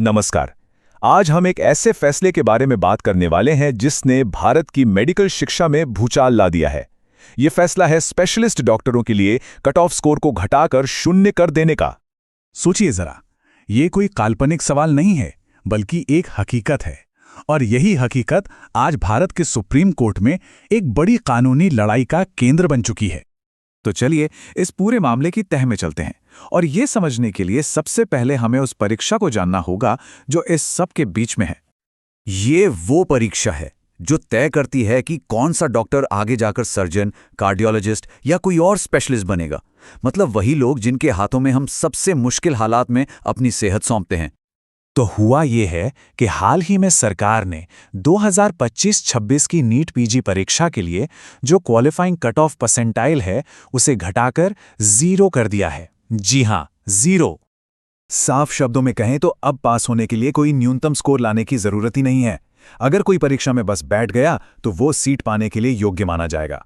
नमस्कार। आज हम एक ऐसे फैसले के बारे में बात करने वाले हैं जिसने भारत की मेडिकल शिक्षा में भूचाल ला दिया है। ये फैसला है स्पेशलिस्ट डॉक्टरों के लिए कट ऑफ स्कोर को घटाकर 0 कर देने का। सोचिए जरा, ये कोई काल्पनिक सवाल नहीं है, बल्कि एक हकीकत है। और यही हकीकत आज भारत के सुप्रीम कोर्ट में एक बड़ी कानूनी लड़ाई का केंद्र बन चुकी है। तो चलिए इस पूरे मामले की तह में चलते हैं, और ये समझने के लिए सबसे पहले हमें उस परीक्षा को जानना होगा जो इस सब के बीच में है। ये वो परीक्षा है जो तय करती है कि कौन सा डॉक्टर आगे जाकर सर्जन, कार्डियोलॉजिस्ट या कोई और स्पेशलिस्ट बनेगा। मतलब वही लोग जिनके हाथों में हम सबसे मुश्किल हालात में अपनी सेहत सौंपते हैं। तो हुआ ये है कि हाल ही में सरकार ने 2025-26 की नीट पीजी परीक्षा के लिए जो क्वालिफाइंग कट ऑफ परसेंटाइल है उसे घटाकर 0 कर दिया है। जी हां, 0। साफ शब्दों में कहें तो अब पास होने के लिए कोई न्यूनतम स्कोर लाने की जरूरत ही नहीं है। अगर कोई परीक्षा में बस बैठ गया तो वो सीट पाने के लिए योग्य माना जाएगा।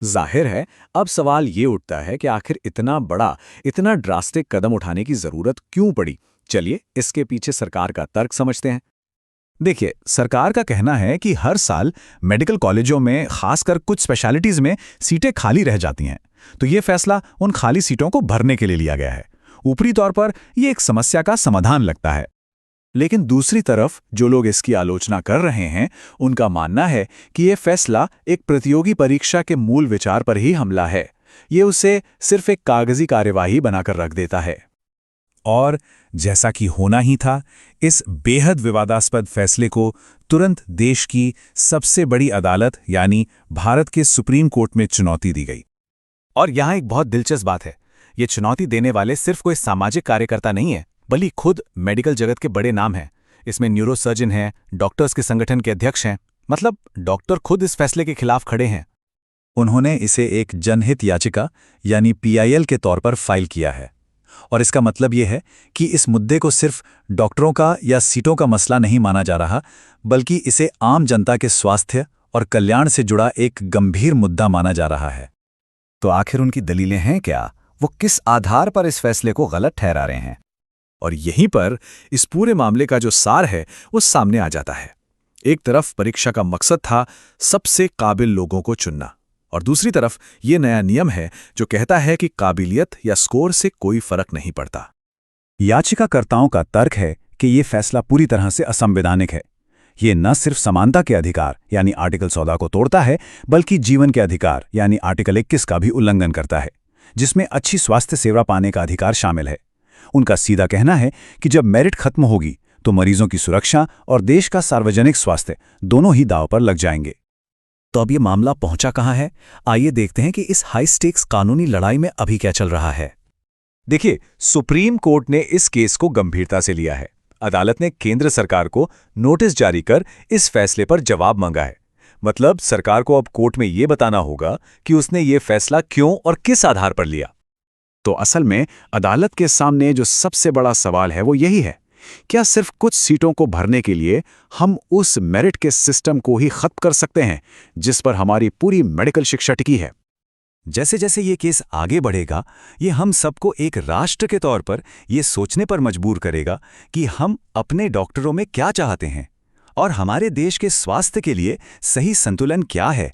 जाहिर है, अब सवाल ये उठता है कि आखिर इतना बड़ा, इतना ड्रास्टिक कदम उठाने की जरूरत क्यों पड़ी। चलिए इसके पीछे सरकार का तर्क समझते हैं। देखिए, सरकार का कहना है कि हर साल मेडिकल कॉलेजों में, खासकर कुछ स्पेशलिटीज में, सीटें खाली रह जाती हैं। तो ये फैसला उन खाली सीटों को भरने के लिए लिया गया है। ऊपरी तौर पर ये एक समस्या का समाधान लगता है। लेकिन दूसरी तरफ जो लोग इसकी आलोचना कर रहे हैं, उनका मानना है कि ये फैसला एक प्रतियोगी परीक्षा के मूल विचार पर ही हमला है। ये उसे सिर्फ एक कागजी कार्यवाही बनाकर रख देता है। और जैसा कि होना ही था, इस बेहद विवादास्पद फैसले को तुरंत देश की सबसे बड़ी अदालत यानी भारत के सुप्रीम कोर्ट में चुनौती दी गई। और यहाँ एक बहुत दिलचस्प बात है, ये चुनौती देने वाले सिर्फ कोई सामाजिक कार्यकर्ता नहीं है, बल्कि खुद मेडिकल जगत के बड़े नाम हैं। इसमें न्यूरोसर्जन हैं, डॉक्टर्स के संगठन के अध्यक्ष हैं, मतलब डॉक्टर खुद इस फैसले के खिलाफ खड़े हैं। उन्होंने इसे एक जनहित याचिका यानी PIL के तौर पर फाइल किया है। और इसका मतलब ये है कि इस मुद्दे को सिर्फ डॉक्टरों का या सीटों का मसला नहीं माना जा रहा, बल्कि इसे आम जनता के स्वास्थ्य और कल्याण से जुड़ा एक गंभीर मुद्दा माना जा रहा है। तो आखिर उनकी दलीलें हैं क्या? वो किस आधार पर इस फैसले को गलत ठहरा रहे हैं? और यहीं पर इस पूरे मामले का जो सार है वो सामने आ जाता है। एक तरफ परीक्षा का मकसद था सबसे काबिल लोगों को चुनना, और दूसरी तरफ ये नया नियम है जो कहता है कि काबिलियत या स्कोर से कोई फर्क नहीं पड़ता। याचिकाकर्ताओं का तर्क है कि ये फैसला पूरी तरह से असंवैधानिक है। ये न सिर्फ समानता के अधिकार यानी आर्टिकल 14 को तोड़ता है, बल्कि जीवन के अधिकार यानी आर्टिकल 21 का भी उल्लंघन करता है, जिसमें अच्छी स्वास्थ्य सेवा पाने का अधिकार शामिल है। उनका सीधा कहना है कि जब मेरिट खत्म होगी तो मरीजों की सुरक्षा और देश का सार्वजनिक स्वास्थ्य दोनों ही दांव पर लग जाएंगे। तो अब ये मामला पहुंचा कहां है? आइए देखते हैं कि इस हाई स्टेक्स कानूनी लड़ाई में अभी क्या चल रहा है। देखिए, सुप्रीम कोर्ट ने इस केस को गंभीरता से लिया है। अदालत ने केंद्र सरकार को नोटिस जारी कर इस फैसले पर जवाब मांगा है। मतलब सरकार को अब कोर्ट में ये बताना होगा कि उसने ये फैसला क्यों और किस आधार पर लिया। तो असल में अदालत के सामने जो सबसे बड़ा सवाल है वो यही है, क्या सिर्फ कुछ सीटों को भरने के लिए हम उस मेरिट के सिस्टम को ही खत्म कर सकते हैं जिस पर हमारी पूरी मेडिकल शिक्षा टिकी है? जैसे जैसे ये केस आगे बढ़ेगा, ये हम सबको एक राष्ट्र के तौर पर ये सोचने पर मजबूर करेगा कि हम अपने डॉक्टरों में क्या चाहते हैं और हमारे देश के स्वास्थ्य के लिए सही संतुलन क्या है।